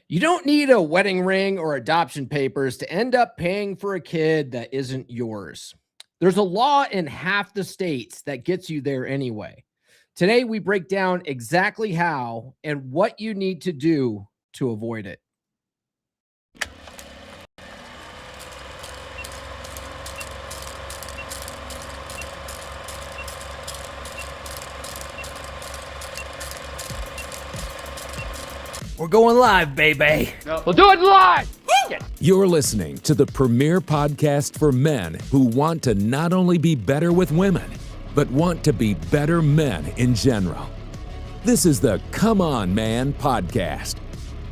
You don't need a wedding ring or adoption papers to end up paying for a kid that isn't yours. There's a law in half the states that gets you there anyway. Today, we break down exactly how and what you need to do to avoid it. We're going live, baby. We'll do it live. You're listening to the premier podcast for men who want to not only be better with women, but want to be better men in general. This is the Come On Man podcast.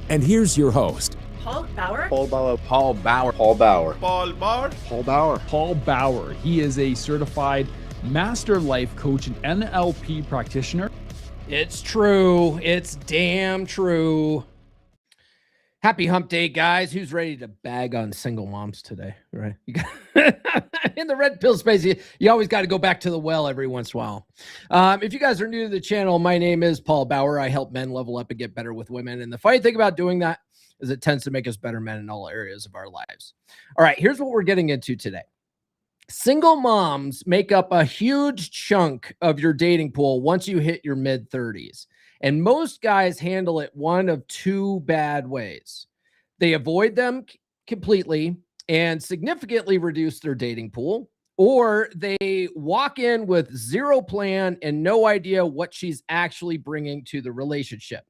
And here's your host, Paul Bauer. Paul Bauer. Paul Bauer. Paul Bauer. Paul Bauer. Paul Bauer. Paul Bauer. He is a certified master life coach and NLP practitioner. It's true. It's damn true. Happy hump day, guys. Who's ready to bag on single moms today? Right? In the red pill space, you always got to go back to the well every once in a while. If you guys are new to the channel, my name is Paul Bauer. I help men level up and get better with women. And the funny thing about doing that is it tends to make us better men in all areas of our lives. All right, here's what we're getting into today. Single moms make up a huge chunk of your dating pool once you hit your mid-30s. And most guys handle it one of two bad ways. They avoid them completely and significantly reduce their dating pool, or they walk in with zero plan and no idea what she's actually bringing to the relationship.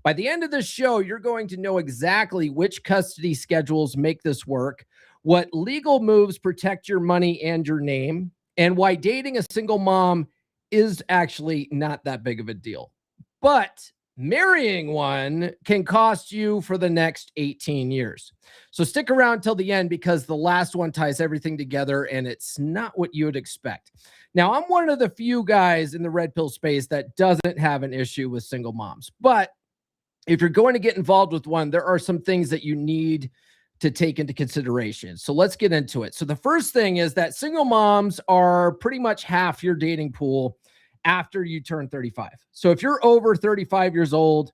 By the end of this show, you're going to know exactly which custody schedules make this work, what legal moves protect your money and your name, and why dating a single mom is actually not that big of a deal. But marrying one can cost you for the next 18 years. So stick around till the end because the last one ties everything together and it's not what you would expect. Now, I'm one of the few guys in the red pill space that doesn't have an issue with single moms. But if you're going to get involved with one, there are some things that you need to take into consideration. So let's get into it. So the first thing is that single moms are pretty much half your dating pool after you turn 35. So if you're over 35 years old,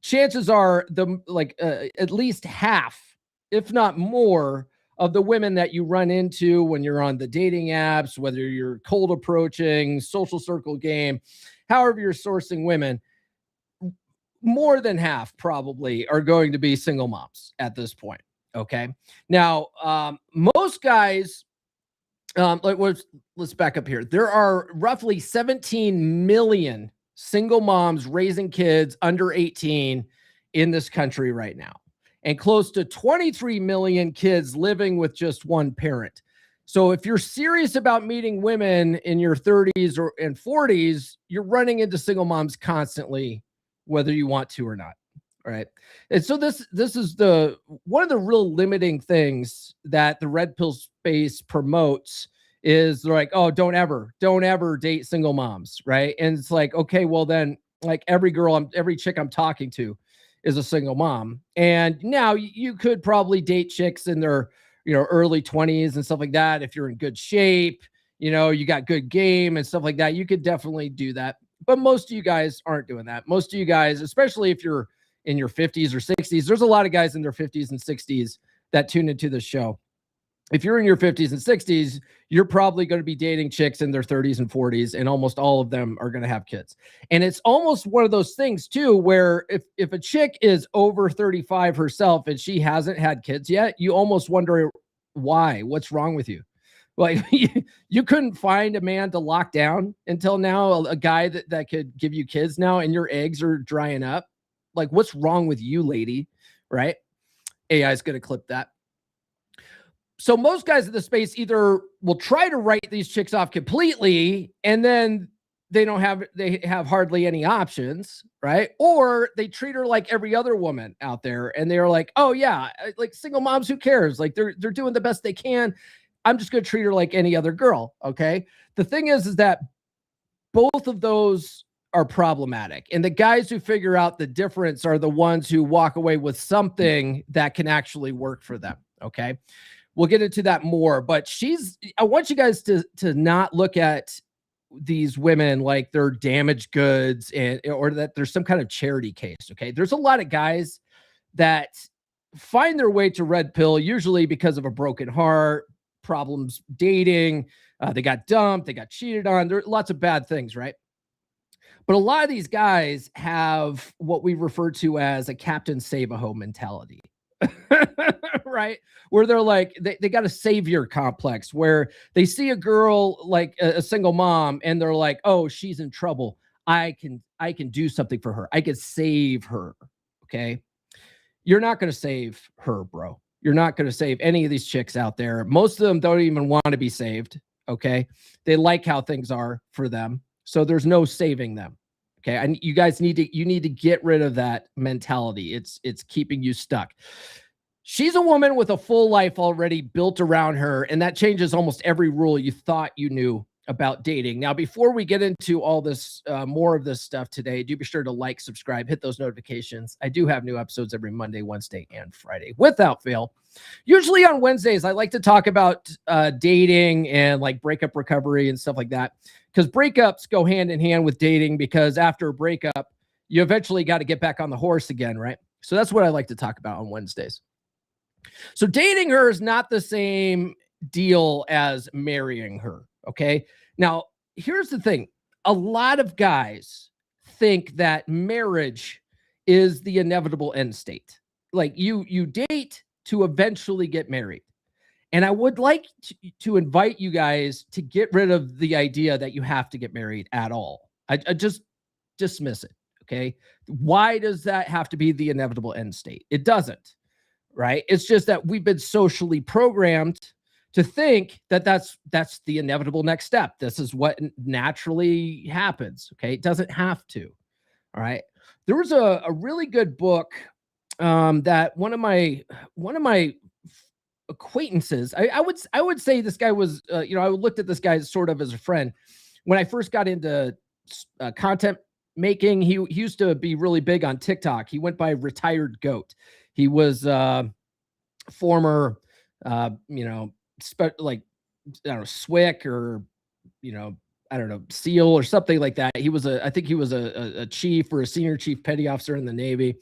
chances are at least half, if not more, of the women that you run into when you're on the dating apps, whether you're cold approaching, social circle game, however you're sourcing women, more than half probably are going to be single moms at this point. Okay. Now, most guys, let's back up here. There are roughly 17 million single moms raising kids under 18 in this country right now, and close to 23 million kids living with just one parent. So if you're serious about meeting women in your 30s and 40s, you're running into single moms constantly, whether you want to or not. All right. And so this is one of the real limiting things that the red pill space promotes is they're like, oh, don't ever date single moms. Right. And it's like, okay, well then like every chick I'm talking to is a single mom. And now you could probably date chicks in their, early 20s and stuff like that. If you're in good shape, you got good game and stuff like that, you could definitely do that. But most of you guys aren't doing that. Most of you guys, especially if you're in your 50s or 60s, there's a lot of guys in their 50s and 60s that tune into this show. If you're in your 50s and 60s, you're probably going to be dating chicks in their 30s and 40s, and almost all of them are going to have kids. And it's almost one of those things too, where if a chick is over 35 herself and she hasn't had kids yet, you almost wonder why. What's wrong with you? Like you couldn't find a man to lock down until now, a guy that could give you kids now, and your eggs are drying up. Like, what's wrong with you, lady? Right? AI is going to clip that. So most guys in the space either will try to write these chicks off completely, and then they have hardly any options, right? Or they treat her like every other woman out there, and they're like, oh yeah, like single moms, who cares? Like they're doing the best they can. I'm just going to treat her like any other girl. Okay. The thing is that both of those are problematic. And the guys who figure out the difference are the ones who walk away with something that can actually work for them. Okay. We'll get into that more, but I want you guys to not look at these women like they're damaged goods or that there's some kind of charity case. Okay. There's a lot of guys that find their way to red pill, usually because of a broken heart, problems dating, they got dumped, they got cheated on. There are lots of bad things, right? But a lot of these guys have what we refer to as a Captain Save-A-Ho mentality, right? Where they're like, they got a savior complex where they see a girl, like a single mom, and they're like, oh, she's in trouble. I can do something for her. I can save her. Okay. You're not going to save her, bro. You're not going to save any of these chicks out there. Most of them don't even want to be saved. Okay. They like how things are for them. So there's no saving them. Okay. And you guys need to get rid of that mentality. It's keeping you stuck. She's a woman with a full life already built around her. And that changes almost every rule you thought you knew about dating. Now, before we get into all this, more of this stuff today, do be sure to like, subscribe, hit those notifications. I do have new episodes every Monday, Wednesday, and Friday without fail. Usually on Wednesdays, I like to talk about dating and like breakup recovery and stuff like that, because breakups go hand in hand with dating, because after a breakup, you eventually got to get back on the horse again, right? So that's what I like to talk about on Wednesdays. So dating her is not the same deal as marrying her. Okay. Now, here's the thing. A lot of guys think that marriage is the inevitable end state. Like you date to eventually get married. And I would like to invite you guys to get rid of the idea that you have to get married at all. I just dismiss it. Okay. Why does that have to be the inevitable end state? It doesn't, right? It's just that we've been socially programmed to think that that's the inevitable next step. This is what naturally happens. Okay. It doesn't have to. All right. There was a really good book that one of my acquaintances, I would say this guy was, I looked at this guy sort of as a friend. When I first got into content making, he used to be really big on TikTok. He went by Retired Goat. He was former, like, I don't know, Swick or, I don't know, SEAL or something like that. I think he was a chief or a senior chief petty officer in the Navy.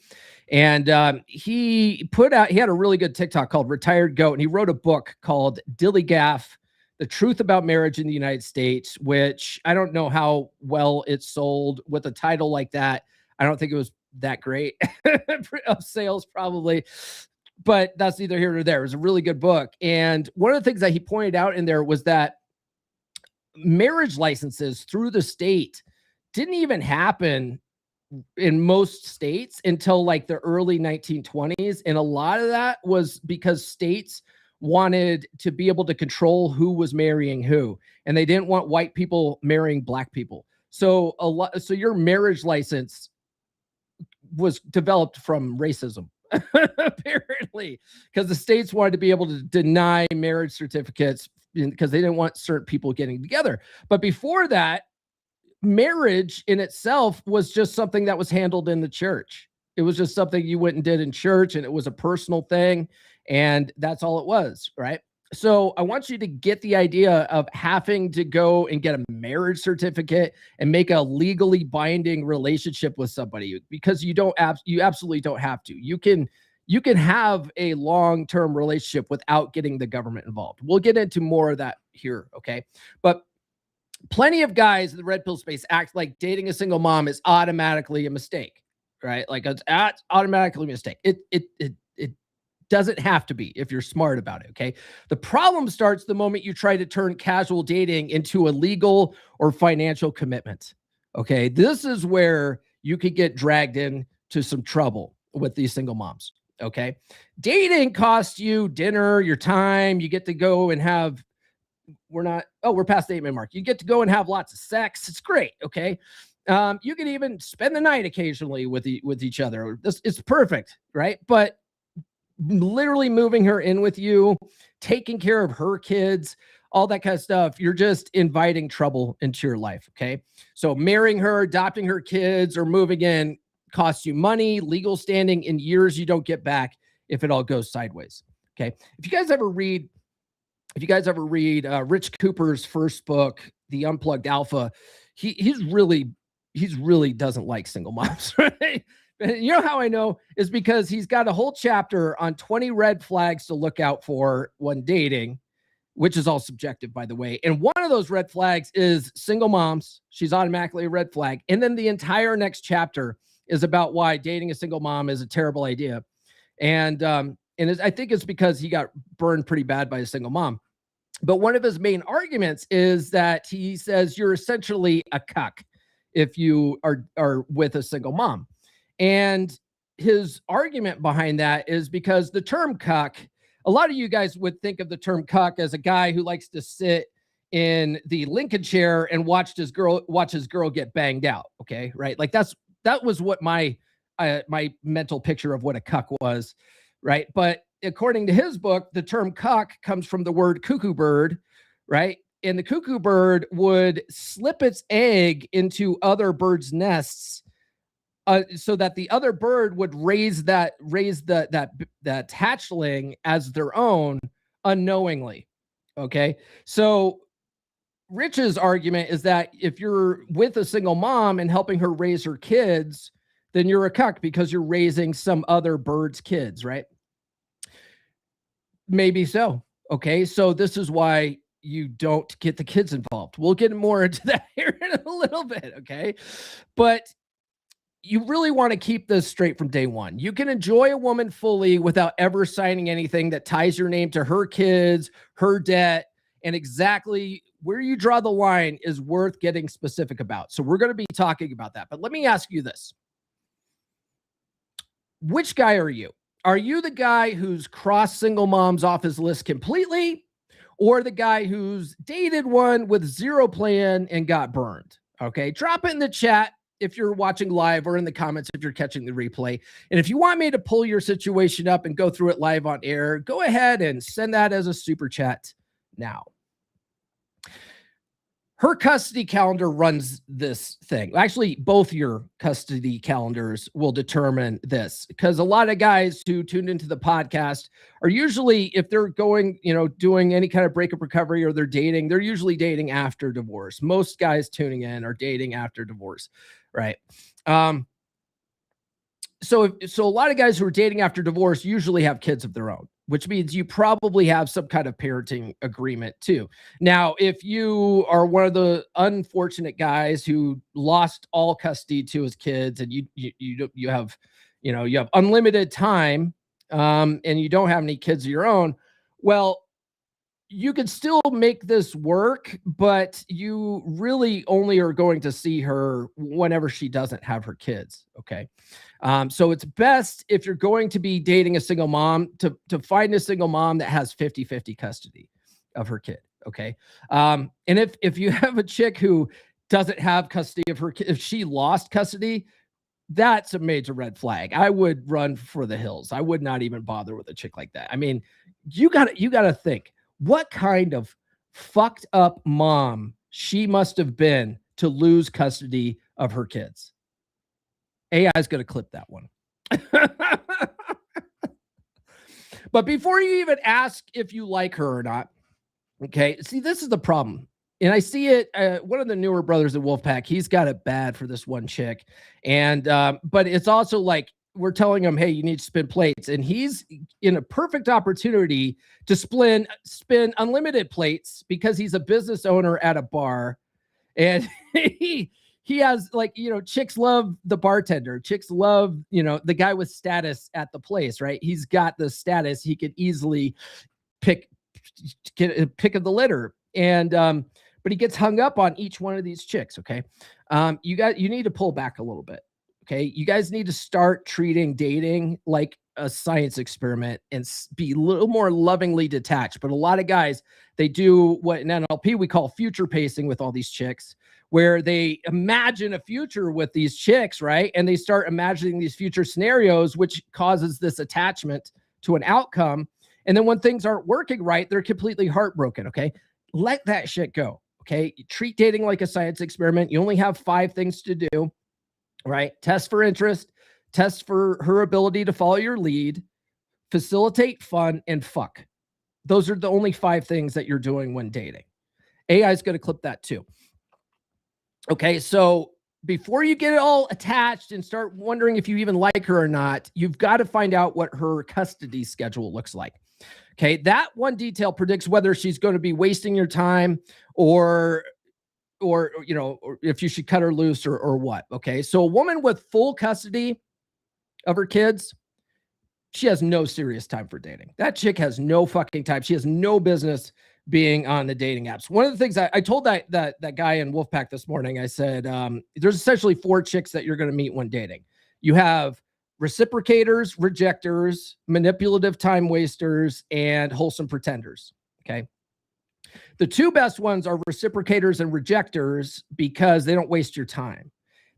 And he had a really good TikTok called Retired Goat. And he wrote a book called Dilly Gaff, The Truth About Marriage in the United States, which I don't know how well it sold with a title like that. I don't think it was that great of sales probably. But that's neither here nor there. It was a really good book. And one of the things that he pointed out in there was that marriage licenses through the state didn't even happen in most states until like the early 1920s. And a lot of that was because states wanted to be able to control who was marrying who. And they didn't want white people marrying black people. So your marriage license was developed from racism. Apparently, because the states wanted to be able to deny marriage certificates because they didn't want certain people getting together. But before that, marriage in itself was just something that was handled in the church. It was just something you went and did in church, and it was a personal thing, and that's all it was, right? So I want you to get the idea of having to go and get a marriage certificate and make a legally binding relationship with somebody, because you absolutely don't have to. You can have a long-term relationship without getting the government involved. We'll get into more of that here. Okay. But plenty of guys in the red pill space act like dating a single mom is automatically a mistake, right? Like it's automatically a mistake. It doesn't have to be if you're smart about it. Okay. The problem starts the moment you try to turn casual dating into a legal or financial commitment. Okay. This is where you could get dragged into some trouble with these single moms. Okay. Dating costs you dinner, your time. You get to go and have, we're past the 8-minute mark. You get to go and have lots of sex. It's great. Okay. You can even spend the night occasionally with each other. It's perfect. Right. But literally moving her in with you, taking care of her kids, all that kind of stuff, you're just inviting trouble into your life. Okay. So marrying her, adopting her kids, or moving in costs you money, legal standing, in years you don't get back if it all goes sideways. Okay. If you guys ever read Rich Cooper's first book, The Unplugged Alpha, he really doesn't like single moms, right? You know how I know is because he's got a whole chapter on 20 red flags to look out for when dating, which is all subjective, by the way. And one of those red flags is single moms. She's automatically a red flag. And then the entire next chapter is about why dating a single mom is a terrible idea. And I think it's because he got burned pretty bad by a single mom. But one of his main arguments is that he says you're essentially a cuck if you are with a single mom. And his argument behind that is because the term cuck, a lot of you guys would think of the term cuck as a guy who likes to sit in the Lincoln chair and watch his girl get banged out. Okay. Right. Like that was what my mental picture of what a cuck was. Right. But according to his book, the term cuck comes from the word cuckoo bird. Right. And the cuckoo bird would slip its egg into other birds' nests so that the other bird would raise that hatchling as their own unknowingly. Okay. So Rich's argument is that if you're with a single mom and helping her raise her kids, then you're a cuck because you're raising some other bird's kids, right? Maybe so. Okay. So this is why you don't get the kids involved. We'll get more into that here in a little bit. Okay. But you really want to keep this straight from day one. You can enjoy a woman fully without ever signing anything that ties your name to her kids, her debt, and exactly where you draw the line is worth getting specific about. So we're going to be talking about that. But let me ask you this. Which guy are you? Are you the guy who's crossed single moms off his list completely, or the guy who's dated one with zero plan and got burned? Okay, drop it in the chat if you're watching live or in the comments if you're catching the replay. And if you want me to pull your situation up and go through it live on air, go ahead and send that as a super chat now. Her custody calendar runs this thing. Actually, both your custody calendars will determine this, because a lot of guys who tuned into the podcast are usually, if they're going, doing any kind of breakup recovery or they're dating, they're usually dating after divorce. Most guys tuning in are dating after divorce, right? So a lot of guys who are dating after divorce usually have kids of their own, which means you probably have some kind of parenting agreement too. Now, if you are one of the unfortunate guys who lost all custody to his kids and you have unlimited time, and you don't have any kids of your own, well, you can still make this work, but you really only are going to see her whenever she doesn't have her kids. Okay. So it's best if you're going to be dating a single mom to find a single mom that has 50-50 custody of her kid. Okay. And if you have a chick who doesn't have custody of her kid, if she lost custody, that's a major red flag. I would run for the hills. I would not even bother with a chick like that. I mean, you gotta think what kind of fucked up mom she must have been to lose custody of her kids. AI is going to clip that one. But before you even ask if you like her or not, okay, see, this is the problem. And I see it, one of the newer brothers at Wolfpack, he's got it bad for this one chick. And, but it's also like, we're telling him, hey, you need to spin plates. And he's in a perfect opportunity to spin unlimited plates because he's a business owner at a bar. And he has, like, chicks love the bartender. Chicks love, the guy with status at the place, right? He's got the status. He could easily pick of the litter. And, but he gets hung up on each one of these chicks. Okay. You need to pull back a little bit. Okay. You guys need to start treating dating like a science experiment and be a little more lovingly detached. But a lot of guys, they do what in NLP we call future pacing with all these chicks, where they imagine a future with these chicks, right? And they start imagining these future scenarios, which causes this attachment to an outcome. And then when things aren't working right, they're completely heartbroken. Okay. Let that shit go. Okay. You treat dating like a science experiment. You only have 5 things to do. Right? Test for interest, test for her ability to follow your lead, facilitate fun, and fuck. Those are the only 5 things that you're doing when dating. AI is going to clip that too. Okay, so before you get it all attached and start wondering if you even like her or not, you've got to find out what her custody schedule looks like. Okay, that one detail predicts whether she's going to be wasting your time or you know, or if you should cut her loose or what. Okay, so a woman with full custody of her kids, she has no serious time for dating. That chick has no fucking time. She has no business being on the dating apps. One of the things I told that guy in Wolfpack this morning, I said, there's essentially 4 chicks that you're going to meet when dating. You have reciprocators, rejectors, manipulative time wasters, and wholesome pretenders. Okay. The 2 best ones are reciprocators and rejectors because they don't waste your time.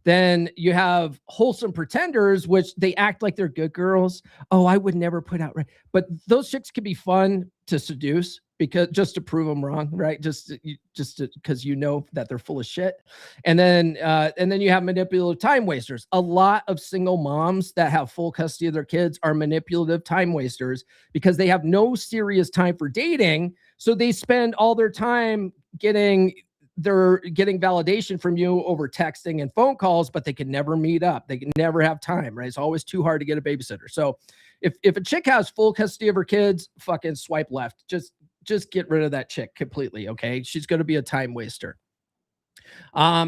Then you have wholesome pretenders, which they act like they're good girls. Oh, I would never put out, right? But those chicks can be fun to seduce because just to prove them wrong, right? Just because you know that they're full of shit. And then you have manipulative time wasters. A lot of single moms that have full custody of their kids are manipulative time wasters because they have no serious time for dating. So they spend all their time getting validation from you over texting and phone calls, but they can never meet up. They can never have time, right? It's always too hard to get a babysitter. So if a chick has full custody of her kids, fucking swipe left. Just get rid of that chick completely, okay? She's going to be a time waster.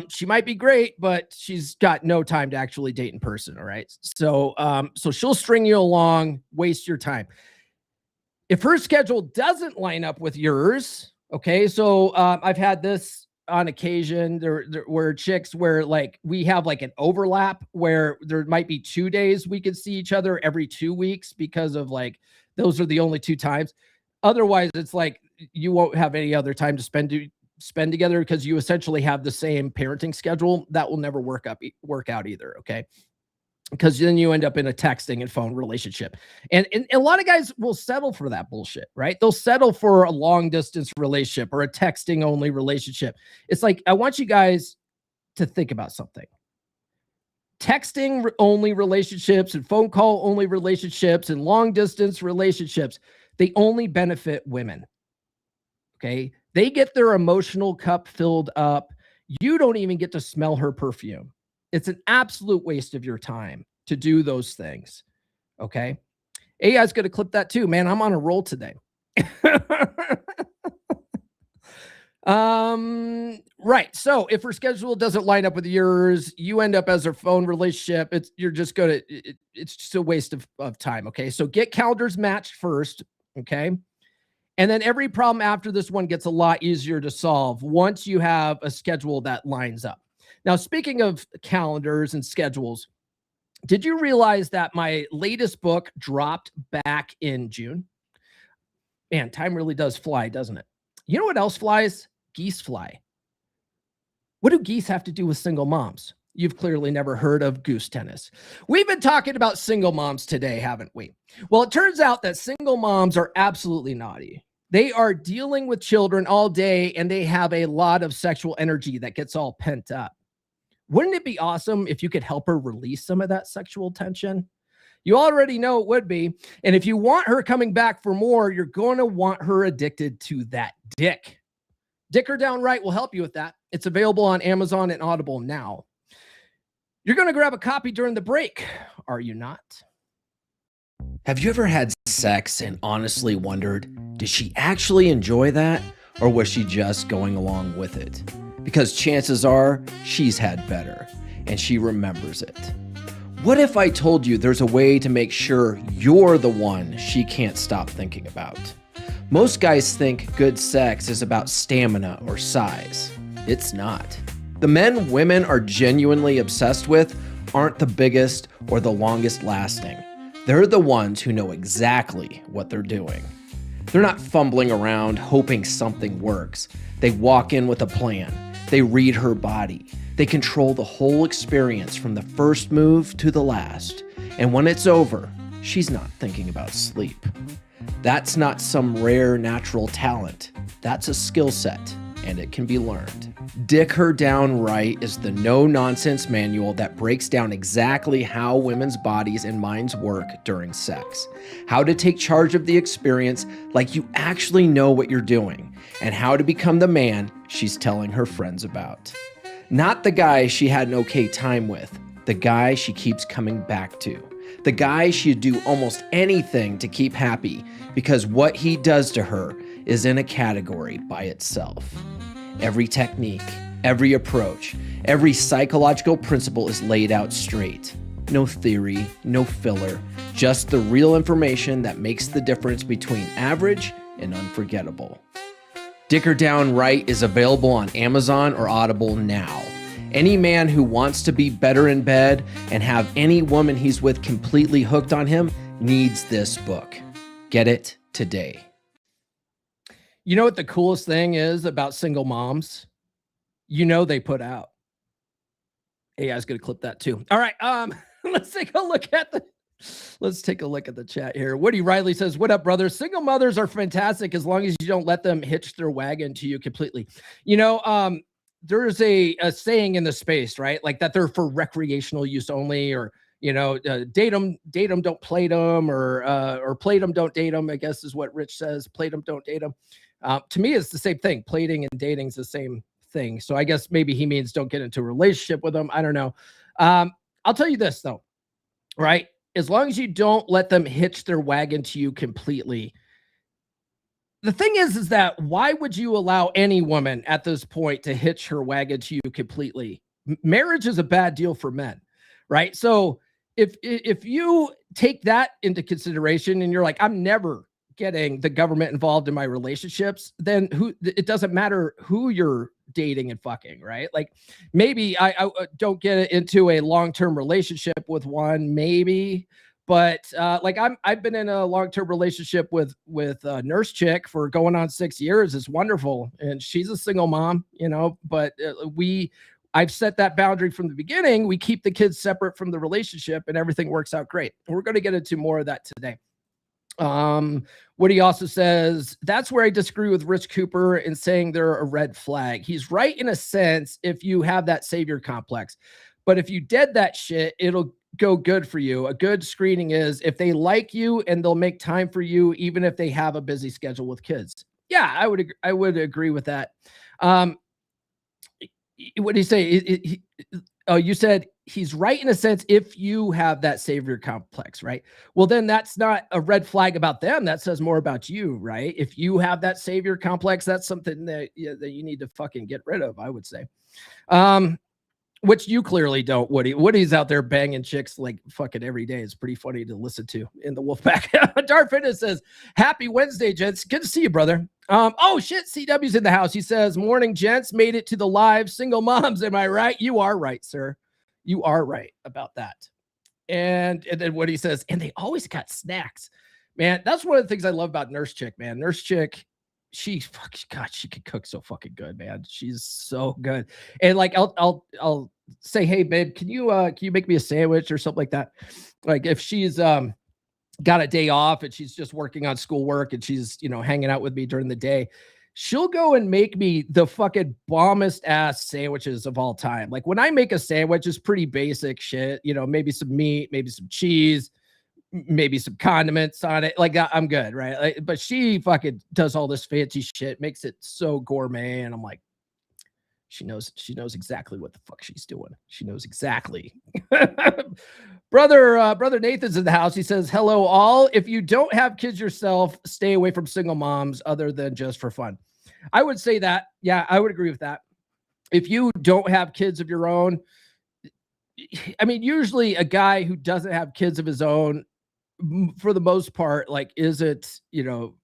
She might be great, but she's got no time to actually date in person, all right? So she'll string you along, waste your time. If her schedule doesn't line up with yours, okay, so I've had this on occasion there were chicks where like we have like an overlap where there might be 2 days we could see each other every 2 weeks because of like those are the only 2 times. Otherwise, it's like you won't have any other time to spend together because you essentially have the same parenting schedule. That will never work out either. Okay. Because then you end up in a texting and phone relationship. And a lot of guys will settle for that bullshit, right? They'll settle for a long distance relationship or a texting only relationship. It's like, I want you guys to think about something. Texting only relationships and phone call only relationships and long distance relationships, they only benefit women. Okay. They get their emotional cup filled up. You don't even get to smell her perfume. It's an absolute waste of your time to do those things. Okay. AI's going to clip that too, man. I'm on a roll today. Right. So if her schedule doesn't line up with yours, you end up as her phone relationship. It's just a waste of time. Okay. So get calendars matched first. Okay. And then every problem after this one gets a lot easier to solve once you have a schedule that lines up. Now, speaking of calendars and schedules, did you realize that my latest book dropped back in June? Man, time really does fly, doesn't it? You know what else flies? Geese fly. What do geese have to do with single moms? You've clearly never heard of goose tennis. We've been talking about single moms today, haven't we? Well, it turns out that single moms are absolutely naughty. They are dealing with children all day, and they have a lot of sexual energy that gets all pent up. Wouldn't it be awesome if you could help her release some of that sexual tension? You already know it would be. And if you want her coming back for more, you're going to want her addicted to that dick. Dick Her Down Right will help you with that. It's available on Amazon and Audible now. You're going to grab a copy during the break, are you not? Have you ever had sex and honestly wondered, did she actually enjoy that, or was she just going along with it? Because chances are she's had better and she remembers it. What if I told you there's a way to make sure you're the one she can't stop thinking about? Most guys think good sex is about stamina or size. It's not. The men women are genuinely obsessed with aren't the biggest or the longest lasting. They're the ones who know exactly what they're doing. They're not fumbling around hoping something works. They walk in with a plan. They read her body. They control the whole experience from the first move to the last. And when it's over, she's not thinking about sleep. That's not some rare natural talent. That's a skill set, and it can be learned. Dick Her Down Right is the no-nonsense manual that breaks down exactly how women's bodies and minds work during sex, how to take charge of the experience like you actually know what you're doing, and how to become the man she's telling her friends about. Not the guy she had an okay time with, the guy she keeps coming back to. The guy she'd do almost anything to keep happy because what he does to her is in a category by itself. Every technique, every approach, every psychological principle is laid out straight. No theory, no filler, just the real information that makes the difference between average and unforgettable. Dick Her Down Right is available on Amazon or Audible now. Any man who wants to be better in bed and have any woman he's with completely hooked on him needs this book. Get it today. You know what the coolest thing is about single moms? You know they put out. Hey, I was going to clip that too. All right, let's take a look at the chat here. Woody Riley says, "What up, brother? Single mothers are fantastic as long as you don't let them hitch their wagon to you completely." You know, there's a saying in the space, right? Like that they're for recreational use only, or you know, date them, don't plate them, or plate them, don't date them. I guess is what Rich says. Plate them, don't date them. To me, it's the same thing. Plating and dating is the same thing. So I guess maybe he means don't get into a relationship with them. I don't know. I'll tell you this though, right? As long as you don't let them hitch their wagon to you completely. The thing is that why would you allow any woman at this point to hitch her wagon to you completely? Marriage is a bad deal for men, right? So if you take that into consideration and you're like, I'm never getting the government involved in my relationships, then it doesn't matter who you're dating and fucking, right? Like maybe I don't get into a long-term relationship with one, maybe, but like I've been in a long-term relationship with a nurse chick for going on 6 years. It's wonderful, and she's a single mom, you know. But I've set that boundary from the beginning. We keep the kids separate from the relationship, and everything works out great. And we're going to get into more of that today. Woody also says, that's where I disagree with Rich Cooper in saying they're a red flag. He's right in a sense if you have that savior complex. But if you dead that shit, it'll go good for you. A good screening is if they like you and they'll make time for you, even if they have a busy schedule with kids. Yeah, I would agree with that. What do you say? You said he's right in a sense if you have that savior complex, right? Well, then that's not a red flag about them. That says more about you, right? If you have that savior complex, that's something that you need to fucking get rid of, I would say. Which you clearly don't, Woody. Woody's out there banging chicks like fucking every day. It's pretty funny to listen to in the Wolfpack. Dark Fitness says, happy Wednesday, gents. Good to see you, brother. Oh shit, CW's in the house. He says, morning, gents. Made it to the live. Single moms, am I right? You are right, sir. You are right about that. And then what he says, and they always got snacks. Man, that's one of the things I love about Nurse Chick, man. Nurse Chick, she can cook so fucking good, man. She's so good. And like I'll say, hey babe, can you make me a sandwich or something like that? Like if she's got a day off and she's just working on schoolwork and she's, you know, hanging out with me during the day, she'll go and make me the fucking bombest ass sandwiches of all time. Like when I make a sandwich, it's pretty basic shit, you know, maybe some meat, maybe some cheese, maybe some condiments on it. Like I'm good, right? Like, but she fucking does all this fancy shit, makes it so gourmet, and I'm like, she knows exactly what the fuck she's doing. She knows exactly. Brother Nathan's in the house. He says, hello all. If you don't have kids yourself, stay away from single moms other than just for fun. I would say that. Yeah, I would agree with that. If you don't have kids of your own, I mean, usually a guy who doesn't have kids of his own, for the most part, like, is it, you know,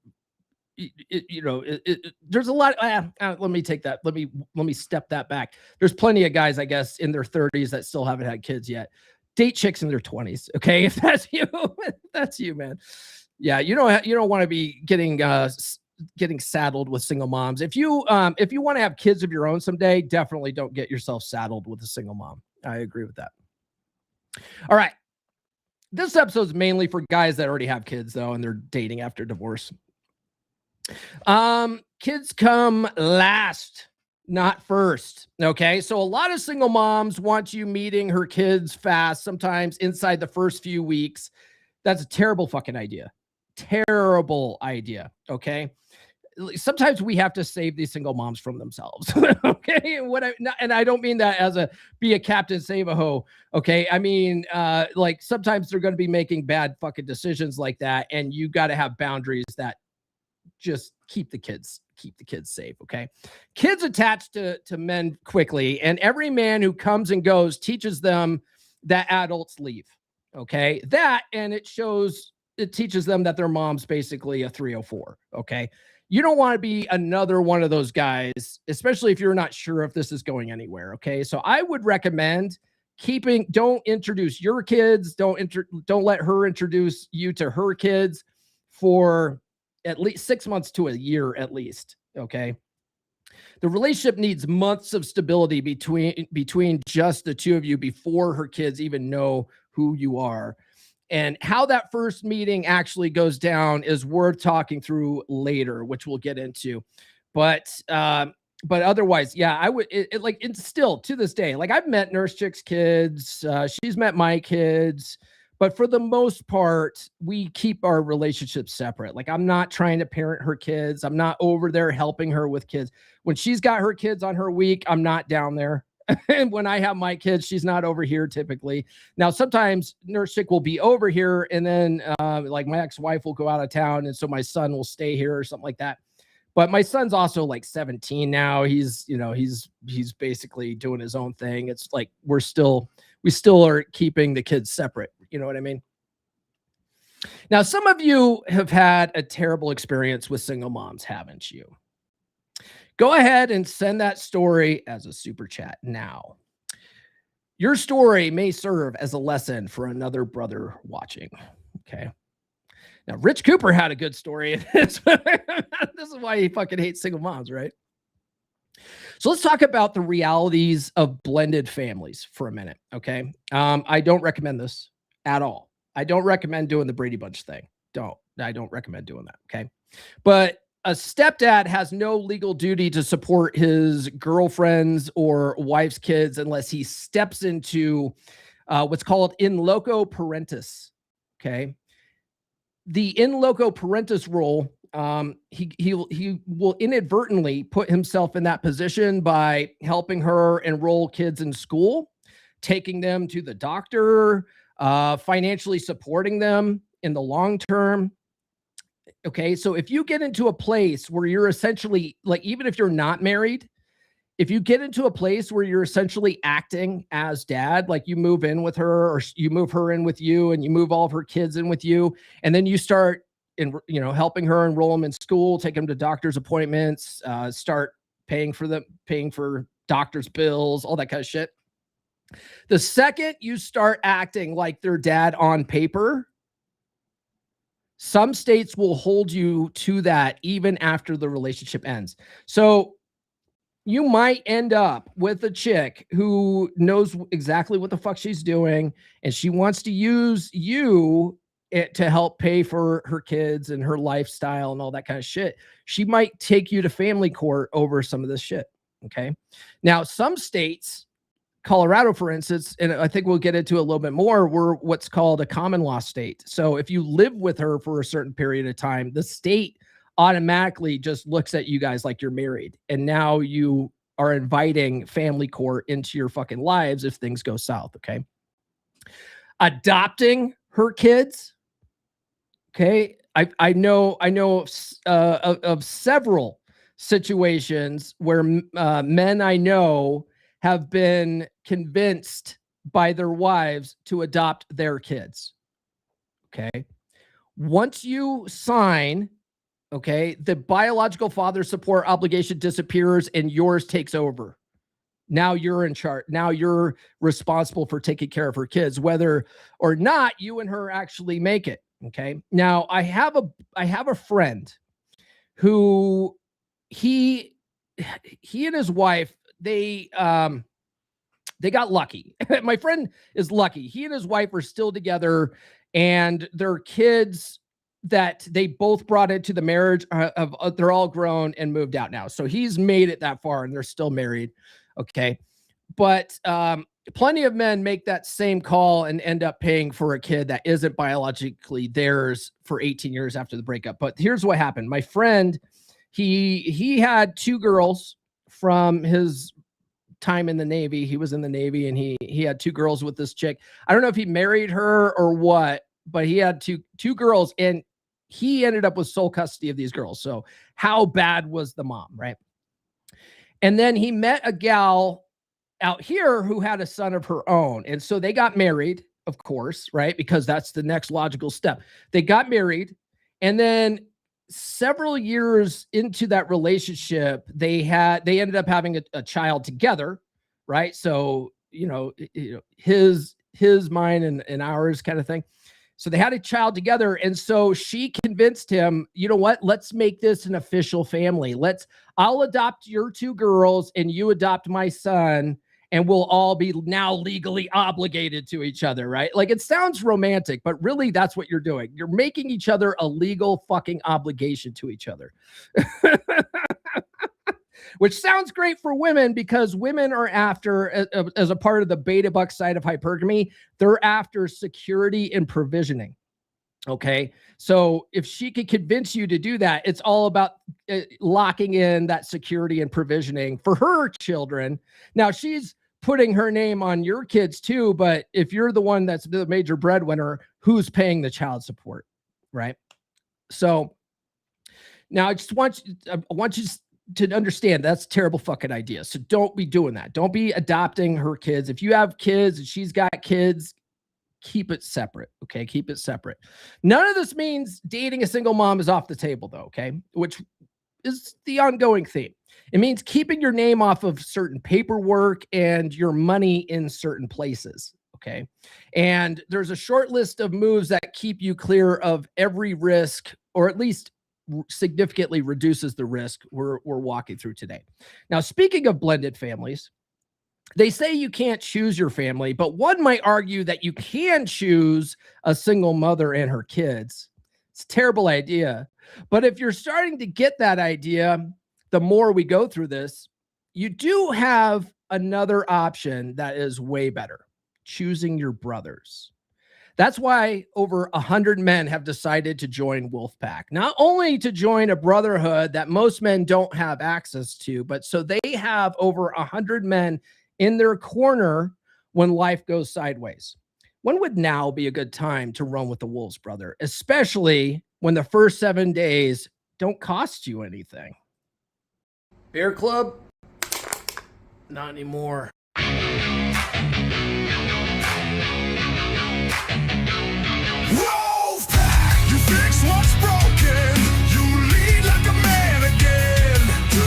there's a lot. Let me take that. Let me step that back. There's plenty of guys, I guess, in their 30s that still haven't had kids yet. Date chicks in their 20s. Okay. If that's you, that's you, man. Yeah. You don't want to be getting saddled with single moms. If you want to have kids of your own someday, definitely don't get yourself saddled with a single mom. I agree with that. All right. This episode is mainly for guys that already have kids though, and they're dating after divorce. Kids come last, not first. Okay. So a lot of single moms want you meeting her kids fast, sometimes inside the first few weeks. That's a terrible fucking idea. Terrible idea. Okay. sometimes we have to save these single moms from themselves. Okay. And I don't mean that as be a captain, save a hoe. Okay. I mean, like sometimes they're going to be making bad fucking decisions like that. And you got to have boundaries that just keep the kids safe. Okay. Kids attach to men quickly, and every man who comes and goes teaches them that adults leave. Okay. And it teaches them that their mom's basically a 304. Okay. You don't want to be another one of those guys, especially if you're not sure if this is going anywhere. Okay. So I would recommend don't introduce your kids. Don't let her introduce you to her kids for at least 6 months to a year, at least. Okay. The relationship needs months of stability between just the two of you before her kids even know who you are. And how that first meeting actually goes down is worth talking through later, which we'll get into. But otherwise, yeah, I would it's still to this day, like I've met Nurse Chick's kids. She's met my kids, but for the most part, we keep our relationships separate. Like I'm not trying to parent her kids. I'm not over there helping her with kids. When she's got her kids on her week, I'm not down there. And when I have my kids, she's not over here typically. Now, sometimes Nurse Chick will be over here, and then like my ex-wife will go out of town, and so my son will stay here or something like that. But my son's also like 17 now. He's basically doing his own thing. It's like we still are keeping the kids separate. You know what I mean? Now, some of you have had a terrible experience with single moms, haven't you? Go ahead and send that story as a super chat now. Your story may serve as a lesson for another brother watching. Okay. Now, Rich Cooper had a good story. This is why he fucking hates single moms, right? So let's talk about the realities of blended families for a minute. Okay. I don't recommend this at all. I don't recommend doing the Brady Bunch thing. I don't recommend doing that. Okay. But a stepdad has no legal duty to support his girlfriend's or wife's kids unless he steps into what's called in loco parentis. Okay. The in loco parentis role, he will inadvertently put himself in that position by helping her enroll kids in school, taking them to the doctor, financially supporting them in the long term. Okay. So if you get into a place where you're essentially like, even if you're not married, if you get into a place where you're essentially acting as dad, like you move in with her or you move her in with you and you move all of her kids in with you, and then you start helping her enroll them in school, take them to doctor's appointments, start paying for doctor's bills, all that kind of shit. The second you start acting like their dad on paper, some states will hold you to that even after the relationship ends. So you might end up with a chick who knows exactly what the fuck she's doing, and she wants to use you to help pay for her kids and her lifestyle and all that kind of shit. She might take you to family court over some of this shit. Okay. Now, some states, Colorado, for instance, and I think we'll get into a little bit more, we're what's called a common law state. So if you live with her for a certain period of time, the state automatically just looks at you guys like you're married. And now you are inviting family court into your fucking lives if things go south. Okay. Adopting her kids. Okay. I know of several situations where men I know have been convinced by their wives to adopt their kids. Okay. Once you sign, okay, the biological father support obligation disappears and yours takes over. Now you're in charge. Now you're responsible for taking care of her kids, whether or not you and her actually make it. Okay. Now I have a friend who he and his wife, they got lucky. My friend is lucky. He and his wife are still together, and their kids that they both brought into the marriage they're all grown and moved out now. So he's made it that far and they're still married. Okay. But plenty of men make that same call and end up paying for a kid that isn't biologically theirs for 18 years after the breakup. But here's what happened. My friend, He had 2 girls from his time in the Navy. He was in the Navy, and he had 2 girls with this chick. I don't know if he married her or what, but he had two girls, and he ended up with sole custody of these girls. So how bad was the mom, right? And then he met a gal out here who had a son of her own. And so they got married, of course, right? Because that's the next logical step. They got married, and then several years into that relationship, they ended up having a child together, right? So, his, mine, and ours kind of thing. So they had a child together. And so she convinced him, you know what, let's make this an official family. I'll adopt your 2 girls and you adopt my son, and we'll all be now legally obligated to each other, right? Like, it sounds romantic, but really that's what you're doing. You're making each other a legal fucking obligation to each other. Which sounds great for women, because women are after, as a part of the beta buck side of hypergamy, they're after security and provisioning. Okay. So if she could convince you to do that, it's all about locking in that security and provisioning for her children. Now, she's putting her name on your kids too, but if you're the one that's the major breadwinner, who's paying the child support, right? So now I want you to understand that's a terrible fucking idea. So don't be doing that. Don't be adopting her kids. If you have kids and she's got kids, keep it separate. Okay. Keep it separate. None of this means dating a single mom is off the table, though. Okay. Which is the ongoing theme. It means keeping your name off of certain paperwork and your money in certain places. Okay. And there's a short list of moves that keep you clear of every risk, or at least significantly reduces the risk we're walking through today. Now, speaking of blended families, they say you can't choose your family, but one might argue that you can choose a single mother and her kids. It's a terrible idea. But if you're starting to get that idea, the more we go through this, you do have another option that is way better: choosing your brothers. That's why over 100 men have decided to join Wolfpack, not only to join a brotherhood that most men don't have access to, but so they have over 100 men in their corner when life goes sideways. When would now be a good time to run with the wolves, brother? Especially when the first 7 days don't cost you anything. Bear Club? Not anymore. Fix what's broken. You lead like a man again. Too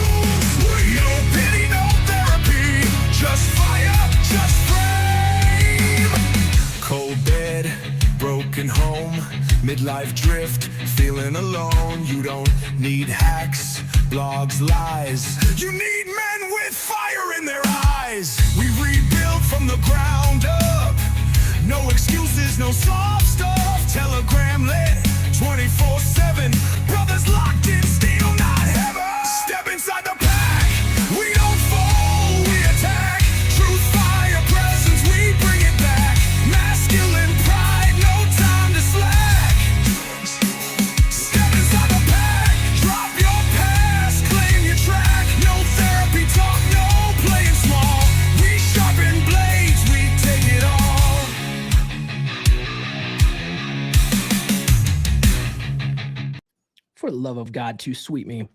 sweet. No pity, no therapy. Just fire, just flame. Cold bed, broken home, midlife drift, feeling alone. You don't need hacks, blogs, lies. You need men with fire in their eyes. We rebuild from the ground up. No excuses, no soft stuff. Telegram lit 24/7. Brothers locked in, steel, not heaven. Step inside the pack. We don't fall, we attack. Truth, fire, presence, we bring it back. Masculine pride, no time to slack. Step inside the pack. Drop your past, claim your track. No therapy talk, no playing small. We sharpen blades, we take it all. For the love of God, to sweet me.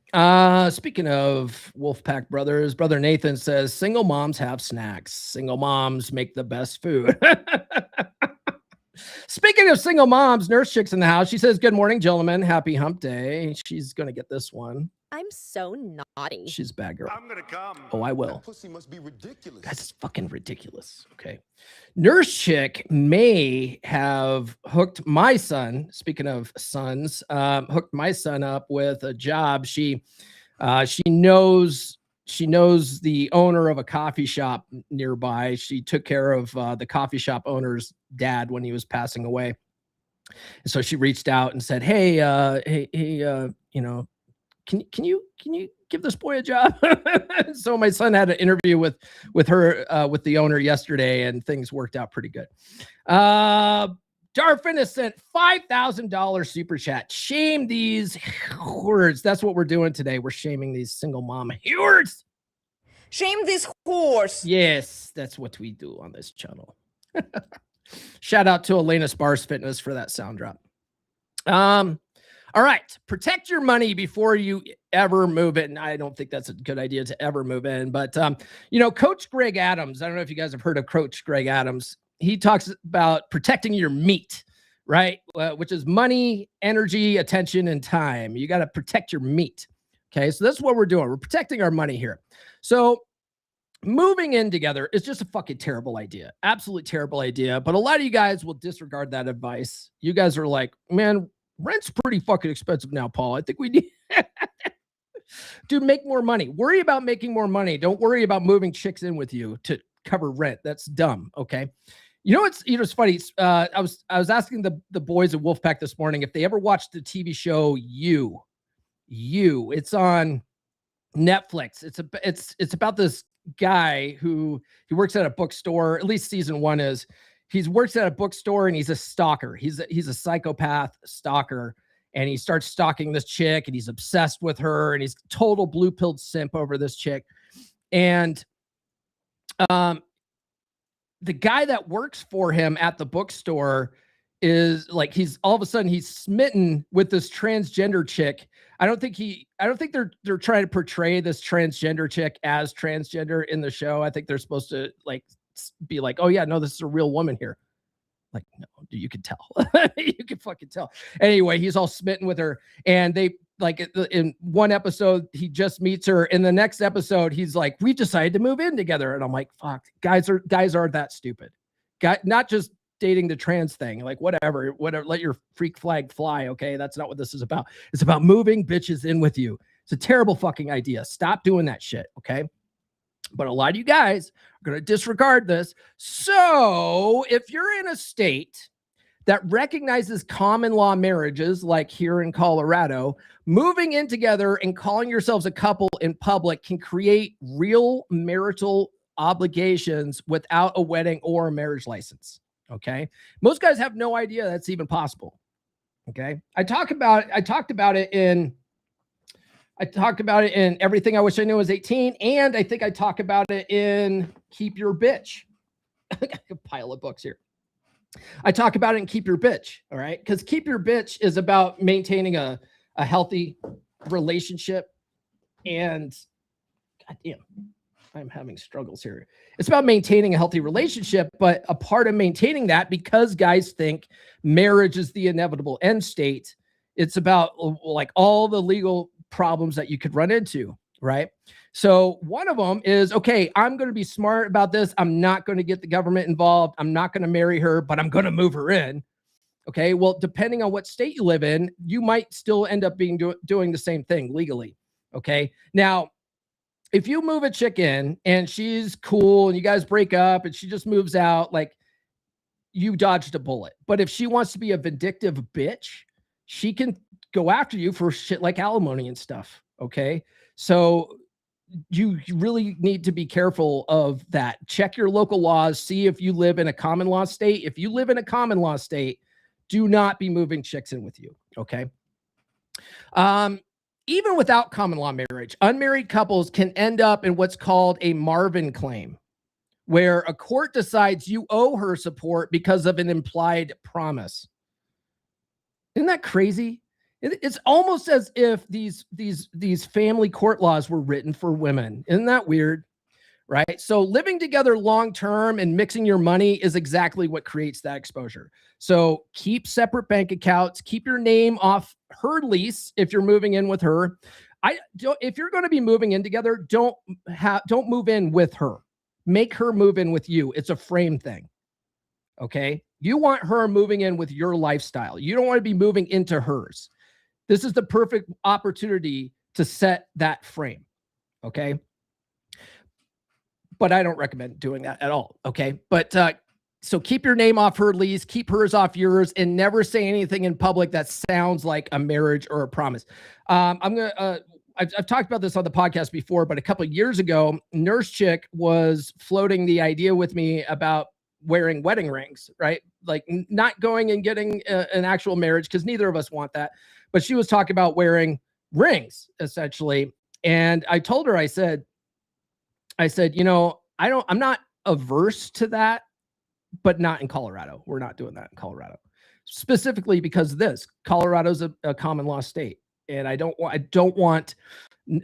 Speaking of Wolfpack brothers, Brother Nathan says, single moms have snacks. Single moms make the best food. Speaking of single moms, Nurse Chick's in the house. She says, good morning, gentlemen. Happy hump day. She's going to get this one. I'm so naughty. She's a bad girl. I'm gonna come. Oh, I will. That pussy must be ridiculous. Guys, it's fucking ridiculous. Okay. Nurse Chick may have hooked my son, speaking of sons, hooked my son up with a job. She knows the owner of a coffee shop nearby. She took care of the coffee shop owner's dad when he was passing away. And so she reached out and said, hey, can you give this boy a job? So my son had an interview with her, with the owner yesterday, and things worked out pretty good. Darfin has sent $5,000 super chat. Shame these words. That's what we're doing today. We're shaming these single mom words. Shame this horse. Yes, that's what we do on this channel. Shout out to Elena Spars Fitness for that sound drop. All right. Protect your money before you ever move it. And I don't think that's a good idea to ever move in. But, Coach Greg Adams, I don't know if you guys have heard of Coach Greg Adams. He talks about protecting your meat, right? Which is money, energy, attention, and time. You got to protect your meat. Okay. So that's what we're doing. We're protecting our money here. So moving in together is just a fucking terrible idea. Absolutely terrible idea. But a lot of you guys will disregard that advice. You guys are like, man, rent's pretty fucking expensive now, Paul. I think we need, dude, make more money. Worry about making more money. Don't worry about moving chicks in with you to cover rent. That's dumb. Okay. It's funny. I was asking the boys at Wolfpack this morning if they ever watched the TV show You. It's on Netflix. It's about this guy who he works at a bookstore. At least season 1 is. He works at a bookstore and he's a stalker. He's a psychopath stalker, and he starts stalking this chick and he's obsessed with her and he's total blue-pilled simp over this chick. And the guy that works for him at the bookstore is like, he's all of a sudden he's smitten with this transgender chick. I don't think they're trying to portray this transgender chick as transgender in the show. I think they're supposed to be like, oh yeah, no, this is a real woman here. Like, no, you can tell. You can fucking tell. Anyway, he's all smitten with her, and they in one episode he just meets her. In the next episode, he's like, we decided to move in together, and I'm like, fuck, guys aren't that stupid. Not just dating the trans thing, like whatever, let your freak flag fly. Okay, that's not what this is about. It's about moving bitches in with you. It's a terrible fucking idea. Stop doing that shit. Okay. But a lot of you guys are going to disregard this. So if you're in a state that recognizes common law marriages, like here in Colorado, moving in together and calling yourselves a couple in public can create real marital obligations without a wedding or a marriage license. Okay. Most guys have no idea that's even possible. Okay. I talked about it in Everything I Wish I Knew Was 18. And I think I talk about it in Keep Your Bitch. I got a pile of books here. I talk about it in Keep Your Bitch. All right. Because Keep Your Bitch is about maintaining a healthy relationship. And goddamn, I'm having struggles here. It's about maintaining a healthy relationship, but a part of maintaining that, because guys think marriage is the inevitable end state, it's about like all the legal problems that you could run into, right? So one of them is, okay, I'm going to be smart about this. I'm not going to get the government involved. I'm not going to marry her, but I'm going to move her in. Okay, well, depending on what state you live in, you might still end up doing the same thing legally. Okay, now, if you move a chick in and she's cool and you guys break up and she just moves out, like, you dodged a bullet. But if she wants to be a vindictive bitch, she can go after you for shit like alimony and stuff. Okay. So you really need to be careful of that. Check your local laws. See if you live in a common law state. If you live in a common law state, do not be moving chicks in with you. Okay. Even without common law marriage, unmarried couples can end up in what's called a Marvin claim, where a court decides you owe her support because of an implied promise. Isn't that crazy? It's almost as if these family court laws were written for women. Isn't that weird? Right? So living together long-term and mixing your money is exactly what creates that exposure. So keep separate bank accounts, keep your name off her lease if you're moving in with her. If you're going to be moving in together, don't move in with her. Make her move in with you. It's a frame thing. Okay? You want her moving in with your lifestyle. You don't want to be moving into hers. This is the perfect opportunity to set that frame. Okay? But I don't recommend doing that at all. Okay? But so keep your name off her lease, keep hers off yours, and never say anything in public that sounds like a marriage or a promise. I've talked about this on the podcast before, but a couple of years ago, Nurse Chick was floating the idea with me about wearing wedding rings, right? Like not going and getting an actual marriage, because neither of us want that. But she was talking about wearing rings, essentially. And I told her, I said, you know, I'm not averse to that, but not in Colorado. We're not doing that in Colorado, specifically because this Colorado's a common law state. And I don't want,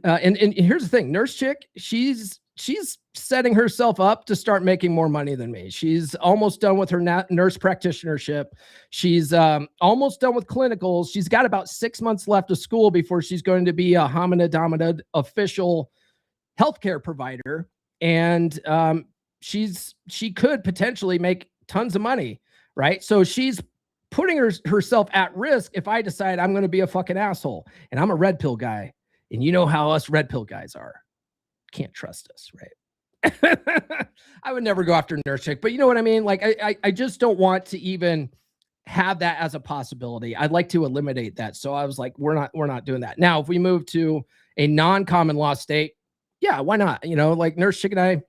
and here's the thing, nurse chick, she's setting herself up to start making more money than me. She's almost done with her nurse practitionership. She's almost done with clinicals. She's got about 6 months left of school before she's going to be a hominid official healthcare provider. And she could potentially make tons of money, right? So she's putting herself at risk if I decide I'm going to be a fucking asshole. And I'm a red pill guy. And you know how us red pill guys are. Can't trust us, right? I would never go after nurse chick, but you know what I mean? Like, I just don't want to even have that as a possibility. I'd like to eliminate that. So I was like, we're not doing that. Now, if we move to a non-common law state, yeah, why not? You know, like nurse chick and I,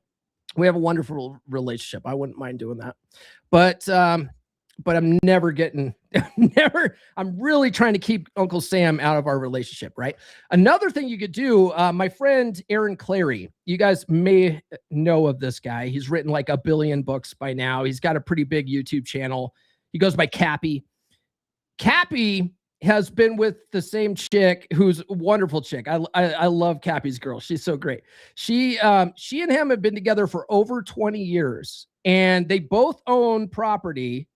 we have a wonderful relationship. I wouldn't mind doing that. But I'm never getting, I'm really trying to keep Uncle Sam out of our relationship, right? Another thing you could do, my friend Aaron Clary, you guys may know of this guy. He's written like 1 billion books by now. He's got a pretty big YouTube channel. He goes by Cappy. Cappy has been with the same chick who's a wonderful chick. I love Cappy's girl. She's so great. She and him have been together for over 20 years, and they both own property,